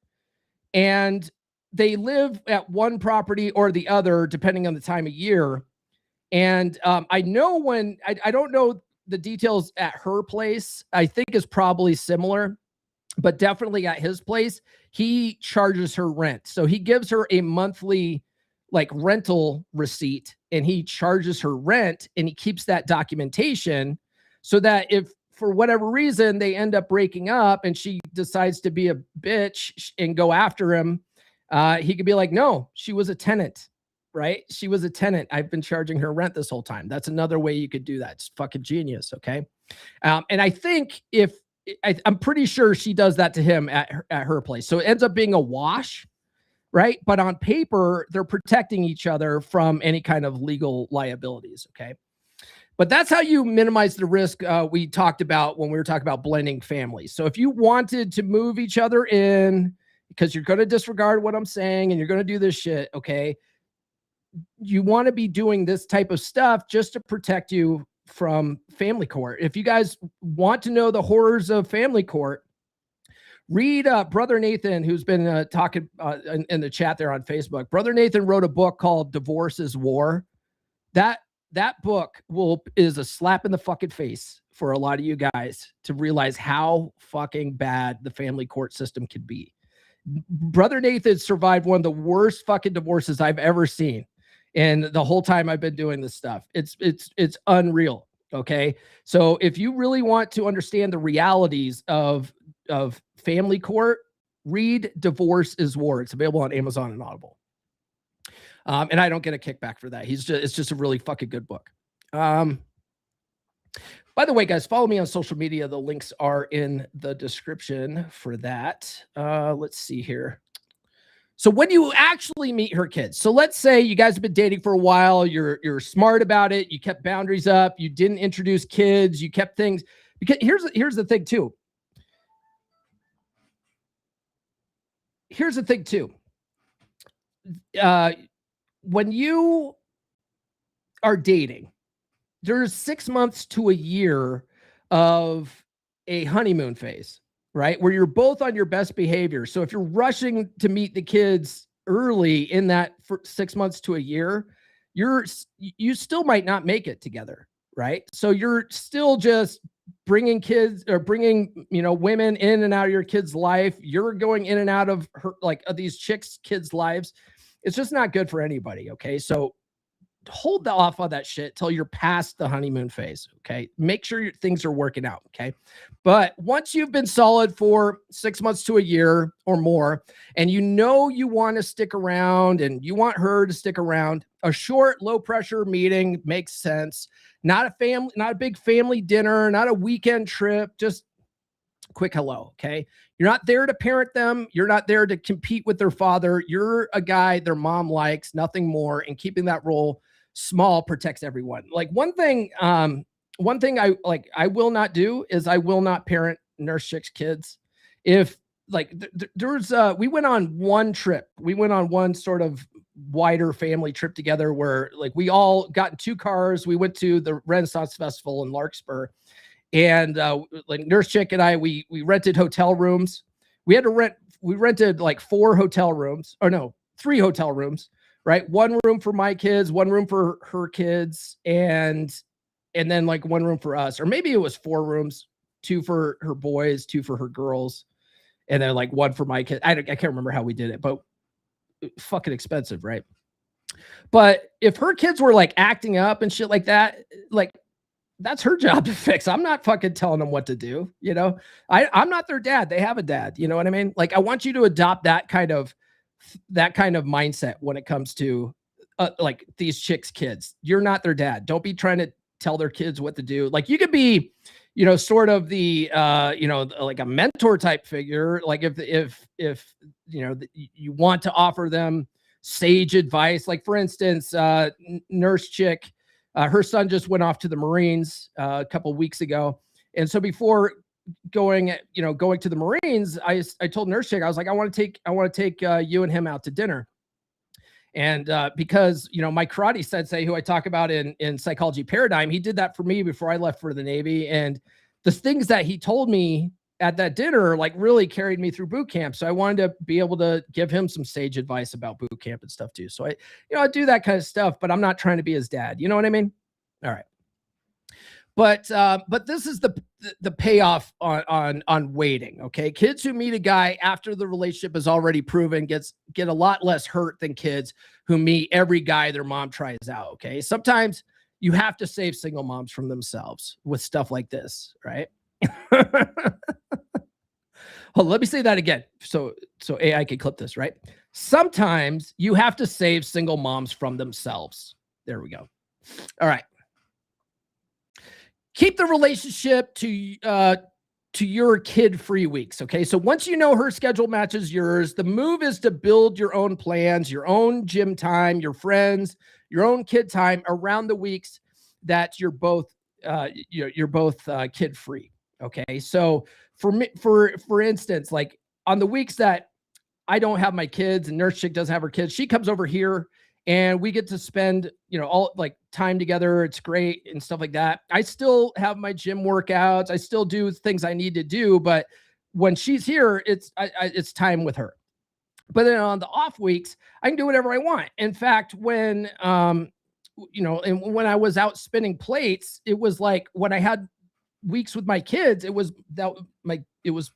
and they live at one property or the other, depending on the time of year. And I know when, I don't know the details at her place. I think is probably similar, but definitely at his place, he charges her rent. So he gives her a monthly like rental receipt, and he charges her rent, and he keeps that documentation so that if for whatever reason they end up breaking up and she decides to be a bitch and go after him, he could be like, no, she was a tenant, right? She was a tenant. I've been charging her rent this whole time. That's another way you could do that. It's fucking genius. Okay. And I think I'm pretty sure she does that to him at her place. So it ends up being a wash, right? But on paper, they're protecting each other from any kind of legal liabilities. Okay. But that's how you minimize the risk we talked about when we were talking about blending families. So if you wanted to move each other in, because you're going to disregard what I'm saying and you're going to do this shit, okay, you want to be doing this type of stuff just to protect you from family court. If you guys want to know the horrors of family court, read Brother Nathan, who's been talking in the chat there on Facebook. Brother Nathan wrote a book called Divorce is War. That book is a slap in the fucking face for a lot of you guys to realize how fucking bad the family court system could be. Brother Nathan survived one of the worst fucking divorces I've ever seen. And the whole time I've been doing this stuff, it's unreal. Okay. So if you really want to understand the realities of family court, read Divorce is War. It's available on Amazon and Audible. And I don't get a kickback for that. It's just a really fucking good book. By the way, guys, follow me on social media. The links are in the description for that. Let's see here. So when you actually meet her kids, so let's say you guys have been dating for a while, you're smart about it, you kept boundaries up, you didn't introduce kids, you kept things, because here's the thing too. Here's the thing too. When you are dating, there's 6 months to a year of a honeymoon phase, right? Where you're both on your best behavior. So if you're rushing to meet the kids early in that 6 months to a year, you still might not make it together, right? So you're still just bringing kids or bringing, women in and out of your kid's life. You're going in and out of these chicks' kids' lives. It's just not good for anybody. Okay. So hold off on that shit till you're past the honeymoon phase. Okay. Make sure things are working out. Okay. But once you've been solid for 6 months to a year or more, and you want to stick around and you want her to stick around, a short, low pressure meeting makes sense. Not a big family dinner, not a weekend trip, just quick hello. Okay. You're not there to parent them. You're not there to compete with their father. You're a guy their mom likes, nothing more. And keeping that role small protects everyone. Like one thing I will not do is I will not parent Nurse Chick's kids. If like we went on one trip, we went on one sort of wider family trip together where like we all got in 2 cars. We went to the Renaissance Festival in Larkspur, and like Nurse Chick and I, we rented hotel rooms. We rented like 4 hotel rooms, or no, 3 hotel rooms, right? 1 room for my kids, 1 room for her kids, and then like 1 room for us, or maybe it was 4 rooms, 2 for her boys, 2 for her girls, and then like 1 for my kids. I can't remember how we did it, but fucking expensive, right? But if her kids were like acting up and shit like that, like that's her job to fix. I'm not fucking telling them what to do. You know, I'm not their dad. They have a dad. You know what I mean? Like I want you to adopt that kind of mindset when it comes to like these chicks' kids. You're not their dad. Don't be trying to tell their kids what to do. Like you could be, you know, sort of the, you know, like a mentor type figure. Like if, you know, you want to offer them sage advice, like for instance, Nurse Chick, her son just went off to the Marines a couple of weeks ago. And so before going to the Marines, I told Nurse Chick, I was like, I want to take you and him out to dinner. And because, you know, my karate sensei, who I talk about in Psychology Paradigm, he did that for me before I left for the Navy. And the things that he told me at that dinner, like really carried me through boot camp. So I wanted to be able to give him some sage advice about boot camp and stuff too. So I do that kind of stuff, but I'm not trying to be his dad. You know what I mean? All right. But this is the payoff on waiting. Okay. Kids who meet a guy after the relationship is already proven get a lot less hurt than kids who meet every guy their mom tries out. Okay. Sometimes you have to save single moms from themselves with stuff like this, right? Well, let me say that again. So AI can clip this, right? Sometimes you have to save single moms from themselves. There we go. All right. Keep the relationship to your kid-free weeks, okay? So once you know her schedule matches yours, the move is to build your own plans, your own gym time, your friends, your own kid time around the weeks that you're both kid-free, okay? So for instance, like on the weeks that I don't have my kids and Nurse Chick doesn't have her kids, she comes over here and we get to spend, you know, all like time together. It's great and stuff like that. I still have my gym workouts. I still do things I need to do, but when she's here, it's time with her. But then on the off weeks, I can do whatever I want. In fact, when, you know, and when I was out spinning plates, it was like when I had weeks with my kids, it was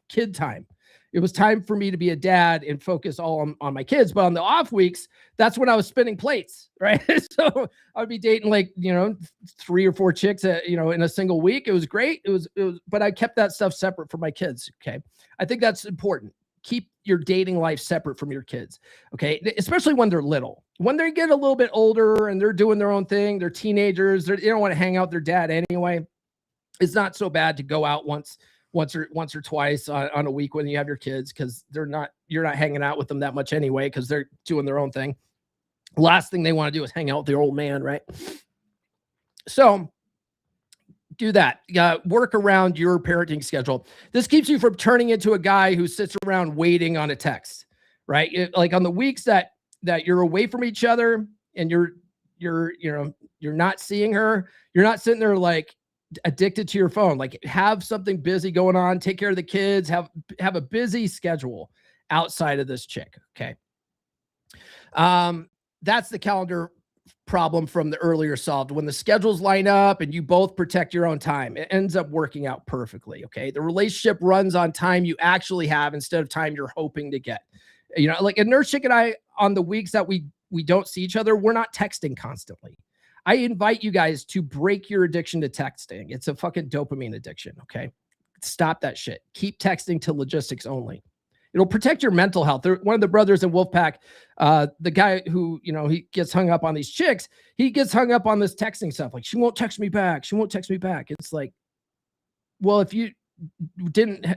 kid time. It was time for me to be a dad and focus all on my kids. But on the off weeks, that's when I was spinning plates, right? So I would be dating like, you know, 3 or 4 chicks, you know, in a single week. It was great. It was, but I kept that stuff separate from my kids. Okay. I think that's important. Keep your dating life separate from your kids. Okay. Especially when they're little. When they get a little bit older and they're doing their own thing, they're teenagers, they don't want to hang out with their dad anyway. It's not so bad to go out once or twice on a week when you have your kids, because you're not hanging out with them that much anyway, because they're doing their own thing. Last thing they want to do is hang out with their old man, right? So do that. Work around your parenting schedule. This keeps you from turning into a guy who sits around waiting on a text, right? Like on the weeks that you're away from each other and you're not seeing her, you're not sitting there like addicted to your phone. Like have something busy going on, take care of the kids, have a busy schedule outside of this chick. Okay. That's the calendar problem from the earlier solved. When the schedules line up and you both protect your own time, it ends up working out perfectly. Okay. The relationship runs on time you actually have instead of time you're hoping to get. You know, like a Nurse Chick and I, on the weeks that we don't see each other, we're not texting constantly. I invite you guys to break your addiction to texting. It's a fucking dopamine addiction. Okay. Stop that shit. Keep texting to logistics only. It'll protect your mental health. One of the brothers in Wolfpack, the guy who, you know, he gets hung up on these chicks. He gets hung up on this texting stuff. Like, she won't text me back. She won't text me back. It's like, well, if you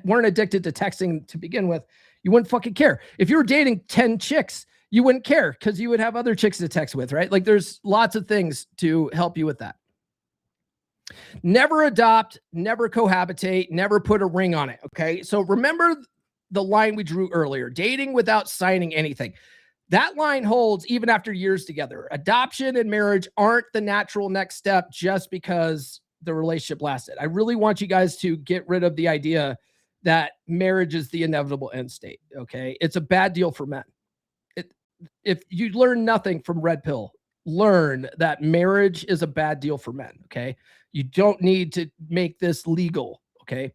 weren't addicted to texting to begin with, you wouldn't fucking care. If you were dating 10 chicks, you wouldn't care because you would have other chicks to text with, right? Like there's lots of things to help you with that. Never adopt, never cohabitate, never put a ring on it. Okay. So remember the line we drew earlier, dating without signing anything. That line holds even after years together. Adoption and marriage aren't the natural next step just because the relationship lasted. I really want you guys to get rid of the idea that marriage is the inevitable end state. Okay. It's a bad deal for men. If you learn nothing from Red Pill, learn that marriage is a bad deal for men. Okay. You don't need to make this legal. Okay.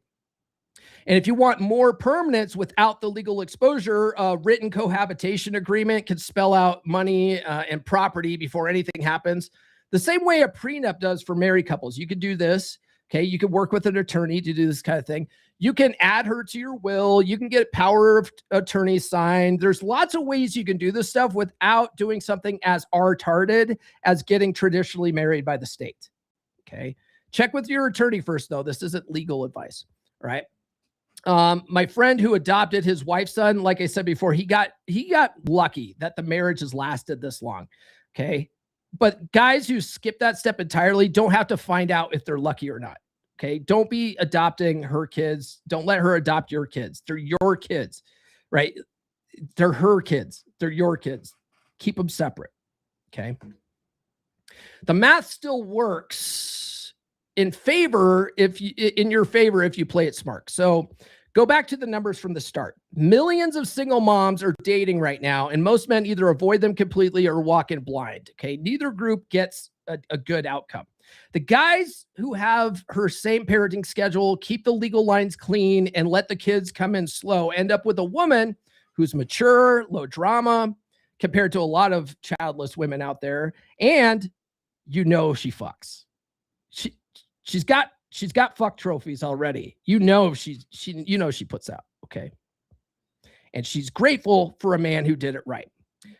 And if you want more permanence without the legal exposure, a written cohabitation agreement can spell out money and property before anything happens. The same way a prenup does for married couples. You could do this. Okay. You can work with an attorney to do this kind of thing. You can add her to your will. You can get power of attorney signed. There's lots of ways you can do this stuff without doing something as retarded as getting traditionally married by the state. Okay. Check with your attorney first, though. This isn't legal advice. All right. My friend who adopted his wife's son, like I said before, he got lucky that the marriage has lasted this long. Okay. But guys who skip that step entirely don't have to find out if they're lucky or not. Okay. Don't be adopting her kids. Don't let her adopt your kids. They're your kids, right? They're her kids. They're your kids. Keep them separate. Okay. The math still works in your favor if you play it smart. So go back to the numbers from the start. Millions of single moms are dating right now, and most men either avoid them completely or walk in blind. Okay. Neither group gets a good outcome. The guys who have her same parenting schedule, keep the legal lines clean, and let the kids come in slow end up with a woman who's mature, low drama, compared to a lot of childless women out there. And she fucks. She's got fuck trophies already. She puts out. Okay. And she's grateful for a man who did it right.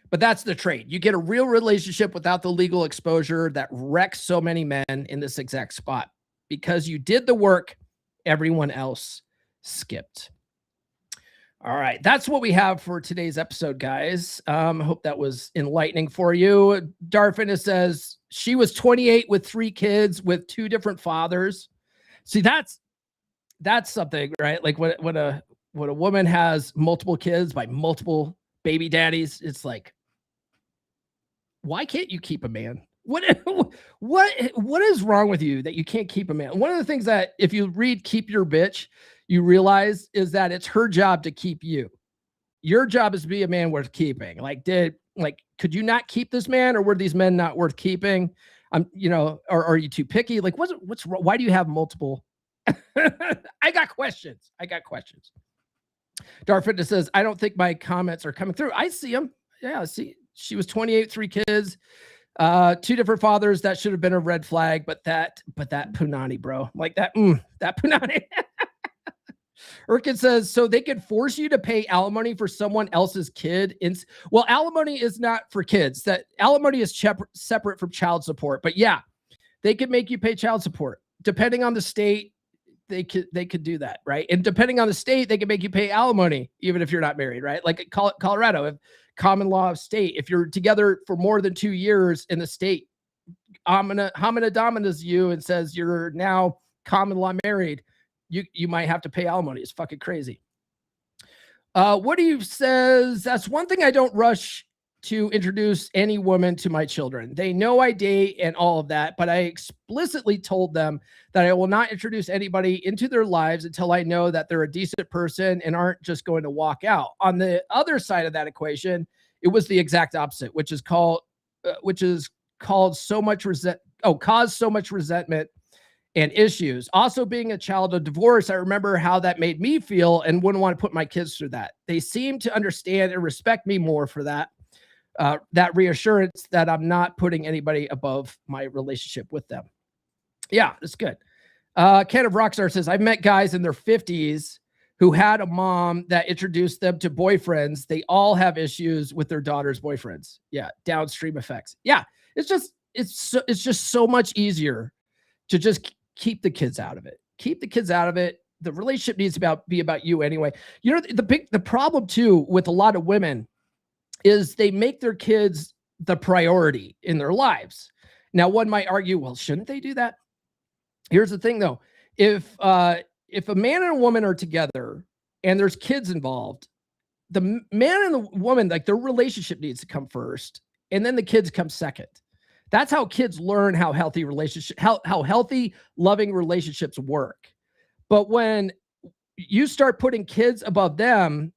But that's the trade. You get a real relationship without the legal exposure that wrecks so many men in this exact spot. Because you did the work, everyone else skipped. All right. That's what we have for today's episode, guys. I hope that was enlightening for you. Darfina says she was 28 with 3 kids with 2 different fathers. See, that's something, right? Like when a woman has multiple kids by multiple baby daddies, it's like, why can't you keep a man? What is wrong with you that you can't keep a man? One of the things that if you read Keep Your Bitch, you realize is that it's her job to keep you. Your job is to be a man worth keeping. Could you not keep this man, or were these men not worth keeping? Or are you too picky? Like, what's wrong? Why do you have multiple? I got questions. Dark Fitness says, I don't think my comments are coming through. I see them. Yeah, see. She was 28, 3 kids, 2 different fathers. That should have been a red flag, but that punani, bro. Like that punani. Urkin says, so they could force you to pay alimony for someone else's kid. Well, alimony is not for kids. That alimony is separate from child support. But yeah, they could make you pay child support. Depending on the state, they could do that, right? And depending on the state, they can make you pay alimony, even if you're not married, right? Like Colorado, if common law of state, if you're together for more than 2 years in the state, homina dominus you and says you're now common law married, you might have to pay alimony. It's fucking crazy. What do you says? That's one thing I don't rush to introduce any woman to my children. They know I date and all of that, but I explicitly told them that I will not introduce anybody into their lives until I know that they're a decent person and aren't just going to walk out. On the other side of that equation, it was the exact opposite, which is called caused so much resentment and issues. Also, being a child of divorce, I remember how that made me feel and wouldn't want to put my kids through that. They seem to understand and respect me more for that. That reassurance that I'm not putting anybody above my relationship with them. Yeah, that's good. Ken of Rockstar says, I've met guys in their 50s who had a mom that introduced them to boyfriends. They all have issues with their daughter's boyfriends. Yeah, downstream effects. Yeah, it's just so much easier to just keep the kids out of it. Keep the kids out of it. the relationship needs to be about you anyway. You know, the problem too with a lot of women is they make their kids the priority in their lives. Now, one might argue, well, shouldn't they do that? Here's the thing though. If a man and a woman are together and there's kids involved, the man and the woman, like their relationship needs to come first, and then the kids come second. That's how kids learn how healthy how healthy, loving relationships work. But when you start putting kids above them,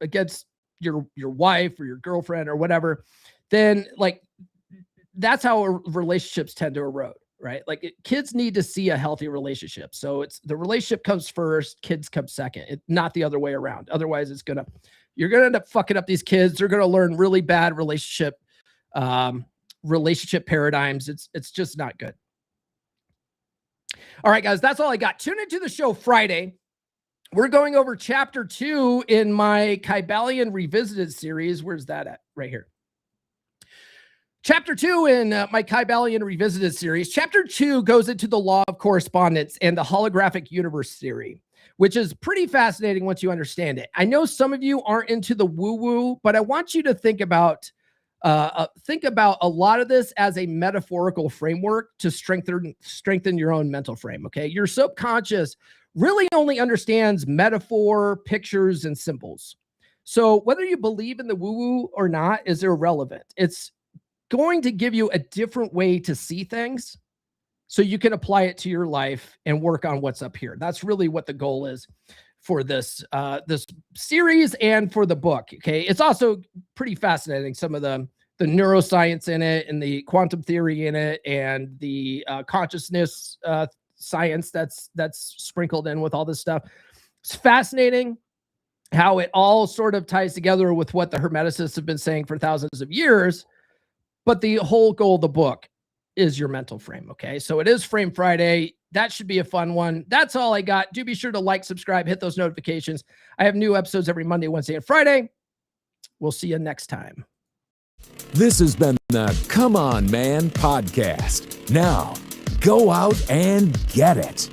against your wife or your girlfriend or whatever, then like that's how relationships tend to erode, right? Like kids need to see a healthy relationship. So it's the relationship comes first, kids come second, not the other way around. Otherwise, you're gonna end up fucking up these kids. They're gonna learn really bad relationship paradigms. It's just not good. All right, guys, that's all I got. Tune into the show Friday. We're going over chapter 2 in my Kybalion Revisited series. Where's that at? Right here. Chapter 2 in my Kybalion Revisited series. Chapter 2 goes into the law of correspondence and the holographic universe theory, which is pretty fascinating once you understand it. I know some of you aren't into the woo-woo, but I want you to think about a lot of this as a metaphorical framework to strengthen your own mental frame. Okay. Your subconscious really only understands metaphor, pictures, and symbols. So whether you believe in the woo-woo or not is irrelevant. It's going to give you a different way to see things so you can apply it to your life and work on what's up here. That's really what the goal is for this series and for the book. Okay. It's also pretty fascinating. Some of the neuroscience in it and the quantum theory in it and the consciousness science that's sprinkled in with all this stuff. It's fascinating how it all sort of ties together with what the Hermeticists have been saying for thousands of years. But the whole goal of the book is your mental frame. Okay. So it is Frame Friday. That should be a fun one. That's all I got. Do be sure to like, subscribe, hit those notifications. I have new episodes every Monday, Wednesday, and Friday. We'll see you next time. This has been the Come On Man podcast. Now, go out and get it.